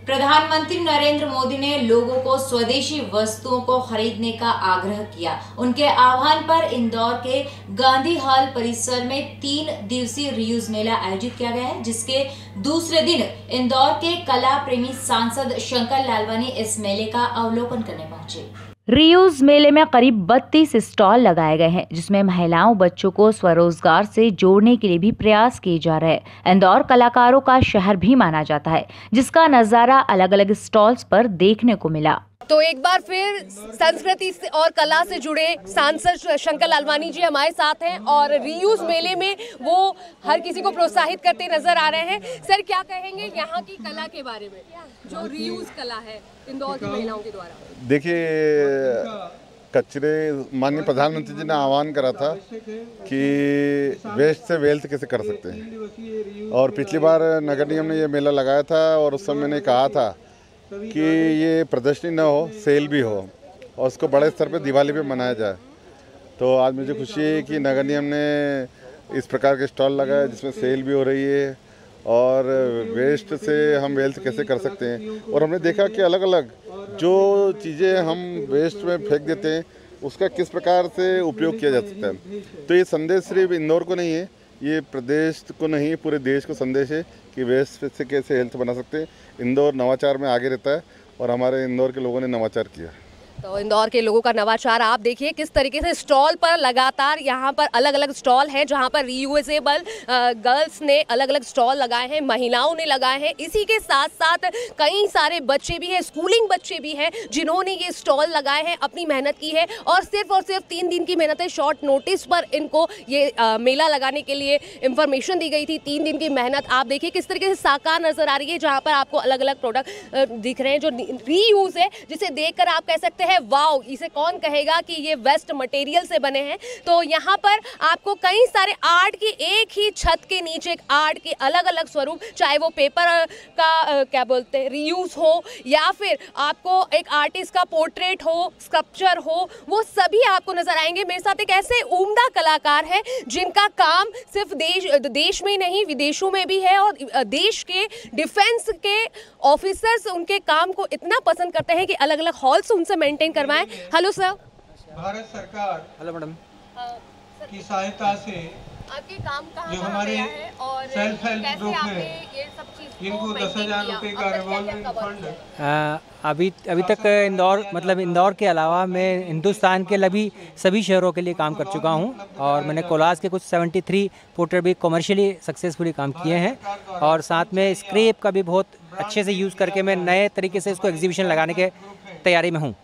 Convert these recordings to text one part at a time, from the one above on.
प्रधानमंत्री नरेंद्र मोदी ने लोगों को स्वदेशी वस्तुओं को खरीदने का आग्रह किया। उनके आह्वान पर इंदौर के गांधी हॉल परिसर में 3 दिवसीय रीयूज मेला आयोजित किया गया है, जिसके दूसरे दिन इंदौर के कला प्रेमी सांसद शंकर लालवानी इस मेले का अवलोकन करने पहुंचे। रीयूज मेले में करीब 32 स्टॉल लगाए गए हैं, जिसमें महिलाओं बच्चों को स्वरोजगार से जोड़ने के लिए भी प्रयास किए जा रहे हैं। इंदौर कलाकारों का शहर भी माना जाता है, जिसका नजारा अलग अलग स्टॉल्स पर देखने को मिला। तो एक बार फिर संस्कृति और कला से जुड़े सांसद शंकर लालवानी जी हमारे साथ हैं और रीयूज मेले में वो हर किसी को प्रोत्साहित करते नजर आ रहे हैं। सर, क्या कहेंगे यहाँ की कला के बारे में, जो रीयूज कला है इंदौर की महिलाओं के द्वारा? देखिए, कचरे माननीय प्रधानमंत्री जी ने आह्वान करा था कि वेस्ट से वेल्थ कैसे कर सकते हैं, और पिछली बार नगर निगम ने ये मेला लगाया था और उस समय मैंने कहा था कि ये प्रदर्शनी न हो, सेल भी हो और उसको बड़े स्तर पे दिवाली पे मनाया जाए। तो आज मुझे खुशी है कि नगर निगम ने इस प्रकार के स्टॉल लगाए जिसमें सेल भी हो रही है और वेस्ट से हम वेल्थ कैसे कर सकते हैं। और हमने देखा कि अलग अलग जो चीज़ें हम वेस्ट में फेंक देते हैं उसका किस प्रकार से उपयोग किया जा सकता है। तो ये संदेश सिर्फ इंदौर को नहीं है, ये प्रदेश को नहीं, पूरे देश को संदेश है कि वेस्ट से कैसे हेल्थ बना सकते हैं। इंदौर नवाचार में आगे रहता है और हमारे इंदौर के लोगों ने नवाचार किया। तो इंदौर के लोगों का नवाचार आप देखिए किस तरीके से स्टॉल पर लगातार यहाँ पर अलग अलग स्टॉल हैं, जहाँ पर रीयूजेबल गर्ल्स ने अलग अलग स्टॉल लगाए हैं, महिलाओं ने लगाए हैं। इसी के साथ साथ कई सारे बच्चे भी हैं, स्कूलिंग बच्चे भी हैं, जिन्होंने ये स्टॉल लगाए हैं, अपनी मेहनत की है और सिर्फ 3 दिन की मेहनत है। शॉर्ट नोटिस पर इनको ये मेला लगाने के लिए इंफॉर्मेशन दी गई थी। 3 दिन की मेहनत आप देखिए किस तरीके से साकार नजर आ रही है, जहाँ पर आपको अलग अलग प्रोडक्ट दिख रहे हैं जो रीयूज है, जिसे देखकर आप कह सकते हैं वाओ, इसे कौन कहेगा कि ये वेस्ट मटेरियल से बने हैं। तो यहाँ पर आपको कई सारे आर्ट की एक ही छत के नीचे एक आर्ट के अलग अलग स्वरूप, चाहे वो पेपर का क्या बोलते हैं रीयूज हो या फिर आपको एक आर्टिस्ट का पोर्ट्रेट हो, स्कल्पचर हो, वो सभी आपको नजर आएंगे। मेरे साथ एक ऐसे उम्दा कलाकार है जिनका काम सिर्फ देश में नहीं विदेशों में भी है और देश के डिफेंस के ऑफिसर्स उनके काम को इतना पसंद करते हैं कि अलग अलग हॉल्स उनसे मेंटेन करवाएं। Hello sir. भारत सरकार हेलो मैडम की सहायता से आपके काम कहाँ जो हमारे है और सेल्फ हेल्प कैसे ग्रुप आपने है ये सब चीज इनको 10,000 रुपए का रिवॉल्विंग फंड अभी तक इंदौर के अलावा मैं हिंदुस्तान के सभी शहरों के लिए काम कर चुका हूं और मैंने कोलाज के कुछ 73 पोर्ट्रेट भी कमर्शियली सक्सेसफुली काम किए हैं और साथ में स्क्रैप का भी बहुत अच्छे से यूज़ करके मैं नए तरीके से इसको एग्जीबिशन लगाने के तैयारी में हूँ।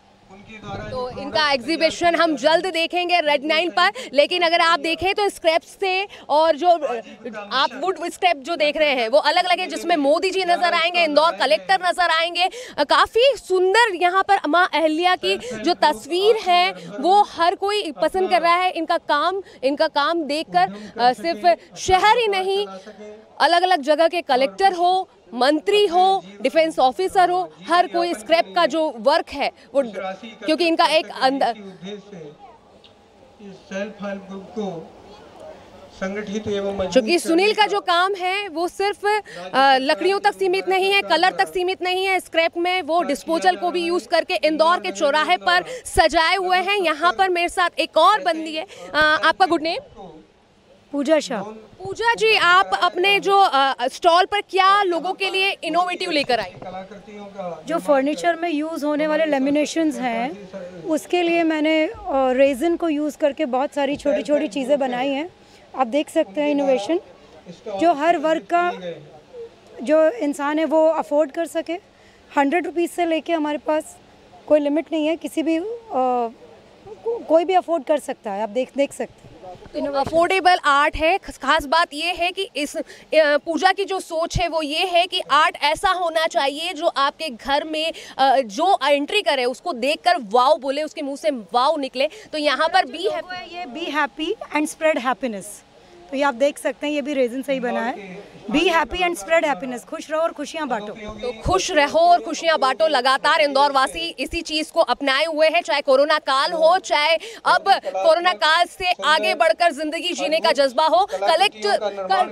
तो इनका एग्जीबिशन हम जल्द देखेंगे रेड 9 पर। लेकिन अगर आप देखें तो स्क्रैप से और जो आप वुड स्क्रैप जो देख रहे हैं वो अलग अलग है, जिसमें मोदी जी नजर आएंगे, इंदौर कलेक्टर नजर आएंगे। काफ़ी सुंदर यहाँ पर माँ अहल्या की जो तस्वीर है वो हर कोई पसंद कर रहा है। इनका काम देखकर सिर्फ शहर ही नहीं, अलग अलग जगह के कलेक्टर हो, मंत्री हो, डिफेंस ऑफिसर हो, हर कोई स्क्रैप का जो वर्क है वो, क्योंकि इनका एक अंदर सेल्फ हेल्प ग्रुप को संगठित एवं क्योंकि सुनील का जो काम है वो सिर्फ लकड़ियों तक सीमित नहीं है, कलर तक सीमित नहीं है। स्क्रैप में वो डिस्पोजल को भी यूज करके इंदौर के चौराहे पर सजाए हुए हैं। यहाँ पर मेरे साथ एक और बंदी है। आपका गुड नेम? पूजा शाह। पूजा जी, आप अपने जो स्टॉल पर क्या लोगों के लिए इनोवेटिव लेकर आई? जो फर्नीचर में यूज़ होने वाले लेमिनेशंस हैं उसके लिए मैंने रेजिन को यूज़ करके बहुत सारी छोटी छोटी चीज़ें बनाई हैं। आप देख सकते हैं इनोवेशन, जो हर वर्ग का जो इंसान है वो अफोर्ड कर सके। 100 रुपीज़ से लेके हमारे पास कोई लिमिट नहीं है, किसी भी कोई भी अफोर्ड कर सकता है। आप देख सकते हैं अफोर्डेबल आर्ट है। खास बात ये है कि इस पूजा की जो सोच है वो ये है कि आर्ट ऐसा होना चाहिए जो आपके घर में जो एंट्री करे उसको देखकर वाओ बोले, उसके मुंह से वाओ निकले। तो यहाँ पर be happy and spread happiness. तो ये आप देख सकते हैं, ये भी रेजिन से ही बना है। Be happy and spread happiness, खुश रहो और खुशियाँ बांटो। तो खुश रहो और खुशियां बांटो, लगातार इंदौर वासी इसी चीज को अपनाए हुए हैं, चाहे कोरोना काल हो, चाहे अब कोरोना काल से आगे बढ़कर जिंदगी जीने का जज्बा हो,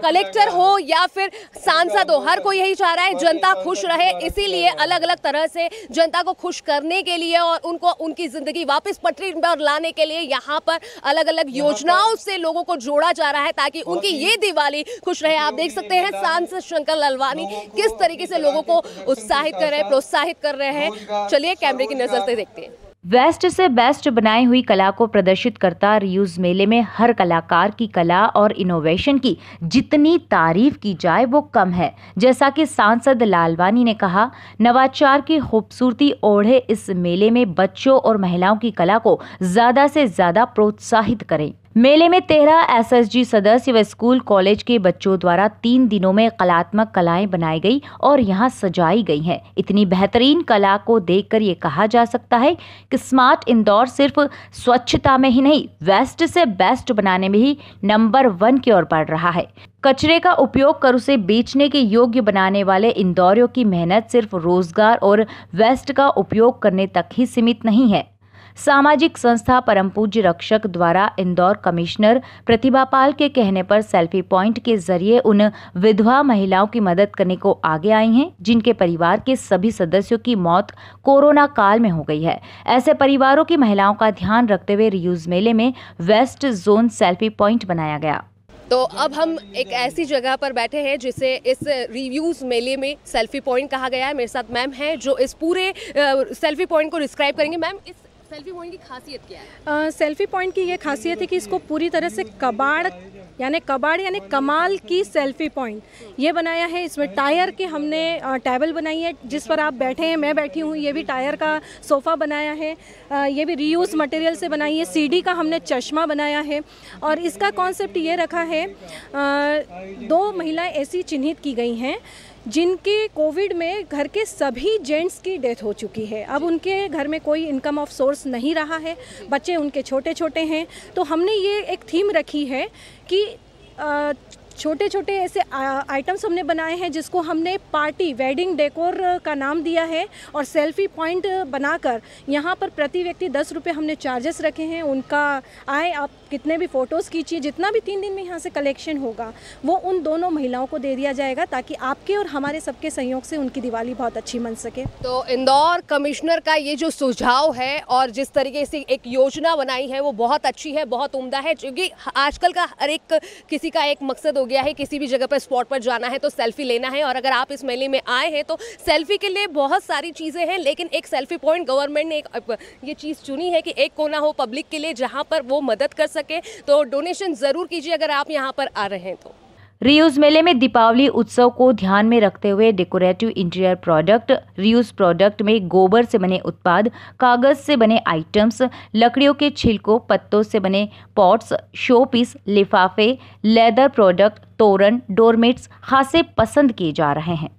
कलेक्टर हो या फिर सांसद हो, हर कोई यही चाह रहा है जनता खुश रहे। इसीलिए अलग अलग तरह से जनता को खुश करने के लिए और उनको उनकी जिंदगी वापस पटरी पर लाने के लिए यहाँ पर अलग अलग योजनाओं से लोगों को जोड़ा जा रहा है ताकि उनकी ये दिवाली खुश रहे। आप देख सकते हैं सांसद शंकर लालवानी किस तरीके से लोगों को उत्साहित कर रहे हैं, प्रोत्साहित कर रहे हैं। चलिए कैमरे की नजर से देखते हैं। वेस्ट से बेस्ट बनाई हुई कला को प्रदर्शित करता रियूज मेले में हर कलाकार की कला और इनोवेशन की जितनी तारीफ की जाए वो कम है। जैसा कि सांसद लालवानी ने कहा, नवाचार की खूबसूरती ओढ़े इस मेले में बच्चों और महिलाओं की कला को ज्यादा से ज्यादा प्रोत्साहित करें। मेले में 13 एसएसजी सदस्य व स्कूल कॉलेज के बच्चों द्वारा 3 दिनों में कलात्मक कलाएं बनाई गई और यहां सजाई गई हैं। इतनी बेहतरीन कला को देखकर ये कहा जा सकता है कि स्मार्ट इंदौर सिर्फ स्वच्छता में ही नहीं, वेस्ट से बेस्ट बनाने में ही नंबर 1 की ओर बढ़ रहा है। कचरे का उपयोग कर उसे बेचने के योग्य बनाने वाले इंदौरियों की मेहनत सिर्फ रोजगार और वेस्ट का उपयोग करने तक ही सीमित नहीं है। सामाजिक संस्था परम पूज्य रक्षक द्वारा इंदौर कमिश्नर प्रतिभा पाल के कहने पर सेल्फी पॉइंट के जरिए उन विधवा महिलाओं की मदद करने को आगे आई हैं जिनके परिवार के सभी सदस्यों की मौत कोरोना काल में हो गई है। ऐसे परिवारों की महिलाओं का ध्यान रखते हुए रियूज मेले में वेस्ट जोन सेल्फी पॉइंट बनाया गया। तो अब हम एक ऐसी जगह पर बैठे हैं जिसे इस रिव्यूज़ मेले में सेल्फी पॉइंट कहा गया है। मेरे साथ मैम है जो इस पूरे सेल्फी पॉइंट को डिस्क्राइब करेंगे। मैम, इस सेल्फी पॉइंट की खासियत क्या है? सेल्फी पॉइंट की ये खासियत है कि इसको पूरी तरह से कबाड़ यानी कमाल की सेल्फी पॉइंट ये बनाया है। इसमें टायर के हमने टेबल बनाई है जिस पर आप बैठे हैं, मैं बैठी हूँ। ये भी टायर का सोफ़ा बनाया है, ये भी रीयूज मटेरियल से बनाई है। सीडी का हमने चश्मा बनाया है और इसका कॉन्सेप्ट ये रखा है, 2 महिलाएं ऐसी चिन्हित की गई हैं जिनके कोविड में घर के सभी जेंट्स की डेथ हो चुकी है। अब उनके घर में कोई इनकम ऑफ सोर्स नहीं रहा है, बच्चे उनके छोटे छोटे हैं। तो हमने ये एक थीम रखी है कि छोटे छोटे ऐसे आइटम्स हमने बनाए हैं जिसको हमने पार्टी वेडिंग डेकोर का नाम दिया है और सेल्फी पॉइंट बनाकर यहाँ पर प्रति व्यक्ति 10 रुपये हमने चार्जेस रखे हैं। उनका आए, आप कितने भी फ़ोटोज़ खींचिए, जितना भी 3 दिन में यहाँ से कलेक्शन होगा वो उन दोनों महिलाओं को दे दिया जाएगा ताकि आपके और हमारे सबके सहयोग से उनकी दिवाली बहुत अच्छी मन सके। तो इंदौर कमिश्नर का ये जो सुझाव है और जिस तरीके से एक योजना बनाई है वो बहुत अच्छी है, बहुत उम्दा है। क्योंकि आजकल का हर एक किसी का एक मकसद हो गया है, किसी भी जगह पर स्पॉट पर जाना है तो सेल्फी लेना है। और अगर आप इस मेले में आए हैं तो सेल्फी के लिए बहुत सारी चीज़ें हैं, लेकिन एक सेल्फी पॉइंट गवर्नमेंट ने एक ये चीज़ चुनी है कि एक कोना हो पब्लिक के लिए जहां पर वो मदद कर सके। तो डोनेशन ज़रूर कीजिए अगर आप यहाँ पर आ रहे हैं तो। रियूज मेले में दीपावली उत्सव को ध्यान में रखते हुए decorative interior product, reuse product में गोबर से बने उत्पाद, कागज से बने आइटम्स, लकड़ियों के छिलकों, पत्तों से बने पॉट्स, शो पीस, लिफाफे, लेदर प्रोडक्ट, तोरण, डोरमेट्स खासे पसंद किए जा रहे हैं।